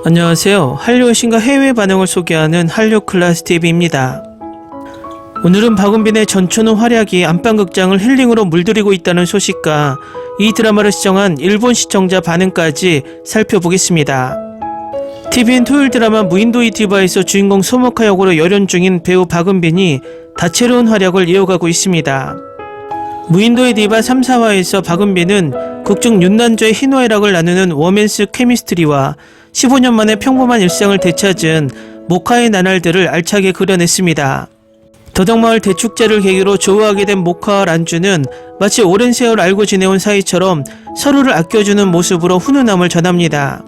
안녕하세요. 한류의 신과 해외 반응을 소개하는 한류클라스TV입니다. 오늘은 박은빈의 전천후 활약이 안방극장을 힐링으로 물들이고 있다는 소식과 이 드라마를 시청한 일본 시청자 반응까지 살펴보겠습니다. TVN 토요일 드라마 무인도의 디바에서 주인공 소모카 역으로 열연 중인 배우 박은빈이 다채로운 활약을 이어가고 있습니다. 무인도의 디바 3, 4화에서 박은빈은 극중 윤난조의 희노애락을 나누는 워맨스 케미스트리와 15년 만에 평범한 일상을 되찾은 모카의 나날들을 알차게 그려냈습니다. 더덕마을 대축제를 계기로 조우하게 된 모카와 란주는 마치 오랜 세월 알고 지내온 사이처럼 서로를 아껴주는 모습으로 훈훈함을 전합니다.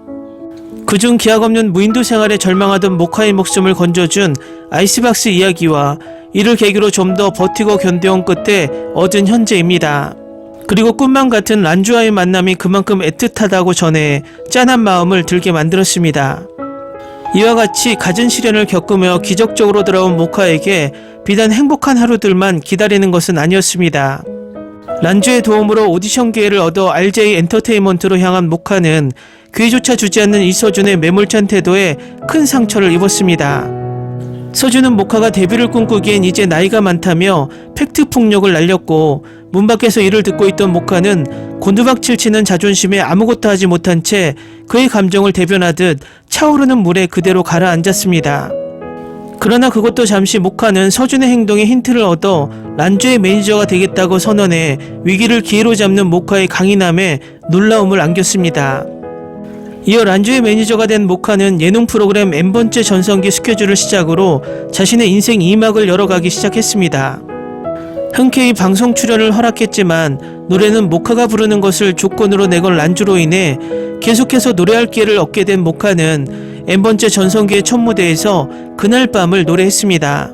그중 기약 없는 무인도 생활에 절망하던 모카의 목숨을 건져준 아이스박스 이야기와 이를 계기로 좀 더 버티고 견뎌온 끝에 얻은 현재입니다. 그리고 꿈만 같은 란주와의 만남이 그만큼 애틋하다고 전해 짠한 마음을 들게 만들었습니다. 이와 같이 갖은 시련을 겪으며 기적적으로 돌아온 모카에게 비단 행복한 하루들만 기다리는 것은 아니었습니다. 란주의 도움으로 오디션 기회를 얻어 RJ 엔터테인먼트로 향한 모카는 기회조차 주지 않는 이서준의 매몰찬 태도에 큰 상처를 입었습니다. 서준은 모카가 데뷔를 꿈꾸기엔 이제 나이가 많다며 팩트 폭력을 날렸고 문 밖에서 이를 듣고 있던 모카는 곤두박질 치는 자존심에 아무것도 하지 못한 채 그의 감정을 대변하듯 차오르는 물에 그대로 가라앉았습니다. 그러나 그것도 잠시 모카는 서준의 행동에 힌트를 얻어 란주의 매니저가 되겠다고 선언해 위기를 기회로 잡는 모카의 강인함에 놀라움을 안겼습니다. 이어 란주의 매니저가 된 모카는 예능 프로그램 N번째 전성기 스케줄을 시작으로 자신의 인생 2막을 열어가기 시작했습니다. 흔쾌히 방송 출연을 허락했지만 노래는 모카가 부르는 것을 조건으로 내건 란주로 인해 계속해서 노래할 기회를 얻게 된 모카는 N번째 전성기의 첫 무대에서 그날 밤을 노래했습니다.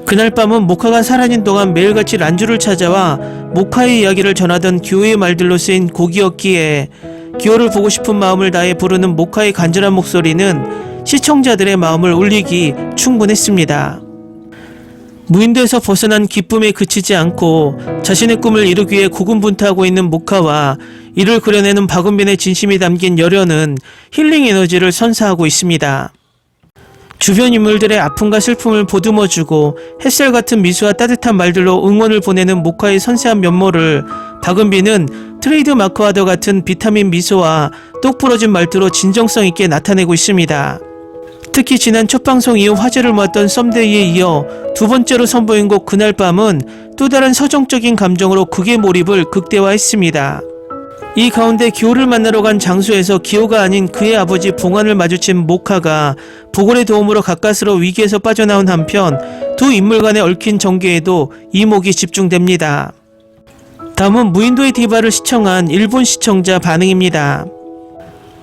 그날 밤은 모카가 사라진 동안 매일같이 란주를 찾아와 모카의 이야기를 전하던 기호의 말들로 쓰인 곡이었기에 기호를 보고 싶은 마음을 다해 부르는 모카의 간절한 목소리는 시청자들의 마음을 울리기 충분했습니다. 무인도에서 벗어난 기쁨에 그치지 않고 자신의 꿈을 이루기 위해 고군분투하고 있는 모카와 이를 그려내는 박은빈의 진심이 담긴 열연은 힐링 에너지를 선사하고 있습니다. 주변 인물들의 아픔과 슬픔을 보듬어주고 햇살 같은 미소와 따뜻한 말들로 응원을 보내는 모카의 선세한 면모를 박은빈은 트레이드 마크와도 같은 비타민 미소와 똑부러진 말투로 진정성 있게 나타내고 있습니다. 특히 지난 첫 방송 이후 화제를 모았던 썸데이에 이어 두 번째로 선보인 곡 그날 밤은 또 다른 서정적인 감정으로 극의 몰입을 극대화했습니다. 이 가운데 기호를 만나러 간 장소에서 기호가 아닌 그의 아버지 봉환을 마주친 모카가 보궐의 도움으로 가까스로 위기에서 빠져나온 한편 두 인물 간에 얽힌 전개에도 이목이 집중됩니다. 다음은 무인도의 디바를 시청한 일본 시청자 반응입니다.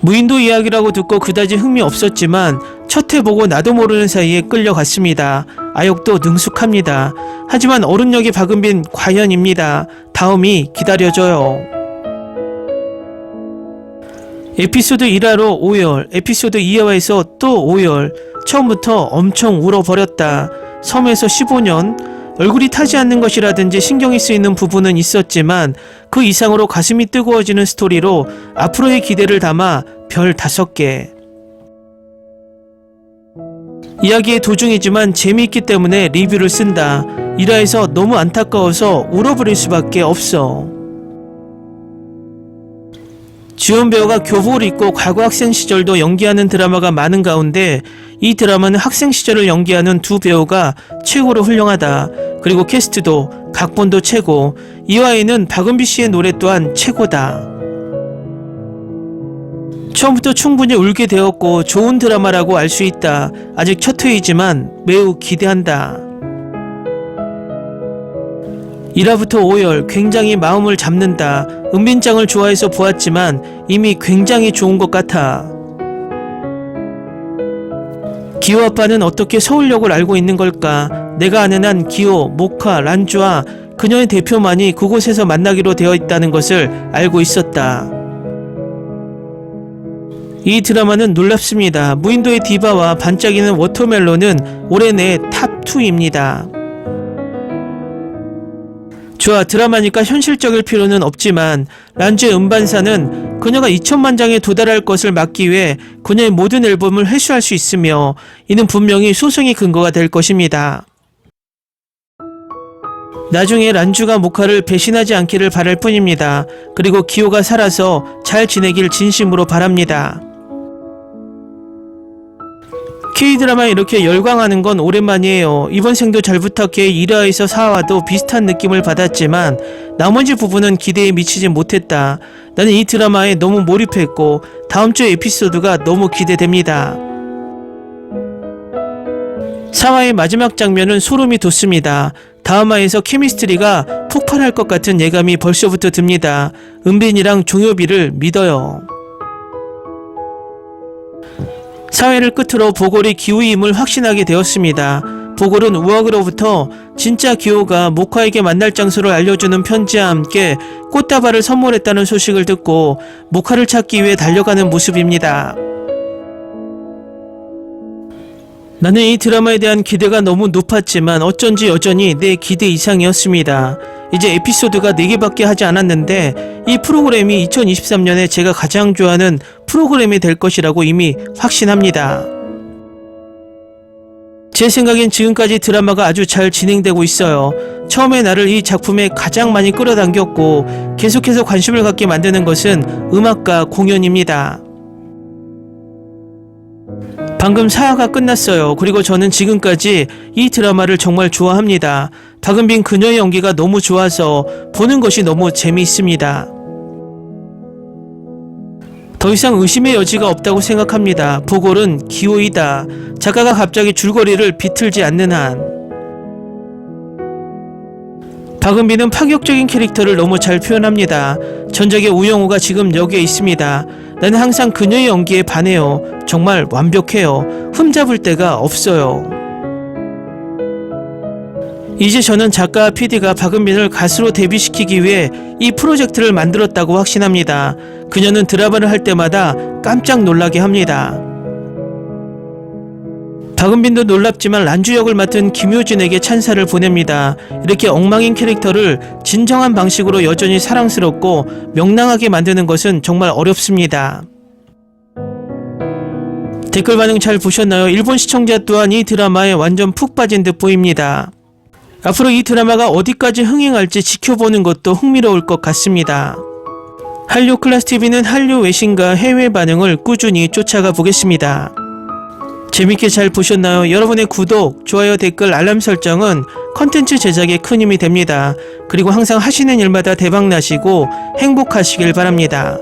무인도 이야기라고 듣고 그다지 흥미 없었지만 첫 회 보고 나도 모르는 사이에 끌려갔습니다. 아역도 능숙합니다. 하지만 어른 역의 박은빈 과연입니다. 다음이 기다려져요. 에피소드 1화로 5열, 에피소드 2화에서 또 5열, 처음부터 엄청 울어버렸다. 섬에서 15년, 얼굴이 타지 않는 것이라든지 신경이 쓰이는 부분은 있었지만 그 이상으로 가슴이 뜨거워지는 스토리로 앞으로의 기대를 담아 별 5개. 이야기의 도중이지만 재미있기 때문에 리뷰를 쓴다. 1화에서 너무 안타까워서 울어버릴 수밖에 없어. 지원 배우가 교복을 입고 과거 학생 시절도 연기하는 드라마가 많은 가운데 이 드라마는 학생 시절을 연기하는 두 배우가 최고로 훌륭하다. 그리고 캐스트도 각본도 최고. 이화에는 박은비 씨의 노래 또한 최고다. 처음부터 충분히 울게 되었고 좋은 드라마라고 알 수 있다. 아직 첫 회이지만 매우 기대한다. 1화부터 5열 굉장히 마음을 잡는다. 은빈짱을 좋아해서 보았지만 이미 굉장히 좋은 것 같아. 기호 아빠는 어떻게 서울역을 알고 있는 걸까? 내가 아는 한 기호, 모카, 란주와 그녀의 대표만이 그곳에서 만나기로 되어 있다는 것을 알고 있었다. 이 드라마는 놀랍습니다. 무인도의 디바와 반짝이는 워터멜론은 올해 내 탑2입니다. 좋아, 드라마니까 현실적일 필요는 없지만 란주의 음반사는 그녀가 2천만 장에 도달할 것을 막기 위해 그녀의 모든 앨범을 회수할 수 있으며 이는 분명히 소송의 근거가 될 것입니다. 나중에 란주가 모카를 배신하지 않기를 바랄 뿐입니다. 그리고 기호가 살아서 잘 지내길 진심으로 바랍니다. K드라마에 이렇게 열광하는 건 오랜만이에요. 이번 생도 잘 부탁해 1화에서 4화도 비슷한 느낌을 받았지만 나머지 부분은 기대에 미치지 못했다. 나는 이 드라마에 너무 몰입했고 다음 주 에피소드가 너무 기대됩니다. 4화의 마지막 장면은 소름이 돋습니다. 다음화에서 케미스트리가 폭발할 것 같은 예감이 벌써부터 듭니다. 은빈이랑 종효비를 믿어요. 4회를 끝으로 보골이 기호임을 확신하게 되었습니다. 보골은 우악으로부터 진짜 기호가 모카에게 만날 장소를 알려주는 편지와 함께 꽃다발을 선물했다는 소식을 듣고 모카를 찾기 위해 달려가는 모습입니다. 나는 이 드라마에 대한 기대가 너무 높았지만 어쩐지 여전히 내 기대 이상이었습니다. 이제 에피소드가 4개밖에 하지 않았는데 이 프로그램이 2023년에 제가 가장 좋아하는 프로그램이 될 것이라고 이미 확신합니다. 제 생각엔 지금까지 드라마가 아주 잘 진행되고 있어요. 처음에 나를 이 작품에 가장 많이 끌어당겼고 계속해서 관심을 갖게 만드는 것은 음악과 공연입니다. 방금 4화가 끝났어요. 그리고 저는 지금까지 이 드라마를 정말 좋아합니다. 박은빈 그녀의 연기가 너무 좋아서 보는 것이 너무 재미있습니다. 더 이상 의심의 여지가 없다고 생각합니다. 보골은 기호이다. 작가가 갑자기 줄거리를 비틀지 않는 한. 박은빈은 파격적인 캐릭터를 너무 잘 표현합니다. 전작의 우영우가 지금 여기에 있습니다. 나는 항상 그녀의 연기에 반해요. 정말 완벽해요. 흠잡을 데가 없어요. 이제 저는 작가와 PD가 박은빈을 가수로 데뷔시키기 위해 이 프로젝트를 만들었다고 확신합니다. 그녀는 드라마를 할 때마다 깜짝 놀라게 합니다. 박은빈도 놀랍지만 란주 역을 맡은 김효진에게 찬사를 보냅니다. 이렇게 엉망인 캐릭터를 진정한 방식으로 여전히 사랑스럽고 명랑하게 만드는 것은 정말 어렵습니다. 댓글 반응 잘 보셨나요? 일본 시청자 또한 이 드라마에 완전 푹 빠진 듯 보입니다. 앞으로 이 드라마가 어디까지 흥행할지 지켜보는 것도 흥미로울 것 같습니다. 한류 클래스TV는 한류 외신과 해외 반응을 꾸준히 쫓아가 보겠습니다. 재밌게 잘 보셨나요? 여러분의 구독, 좋아요, 댓글, 알람 설정은 컨텐츠 제작에 큰 힘이 됩니다. 그리고 항상 하시는 일마다 대박나시고 행복하시길 바랍니다.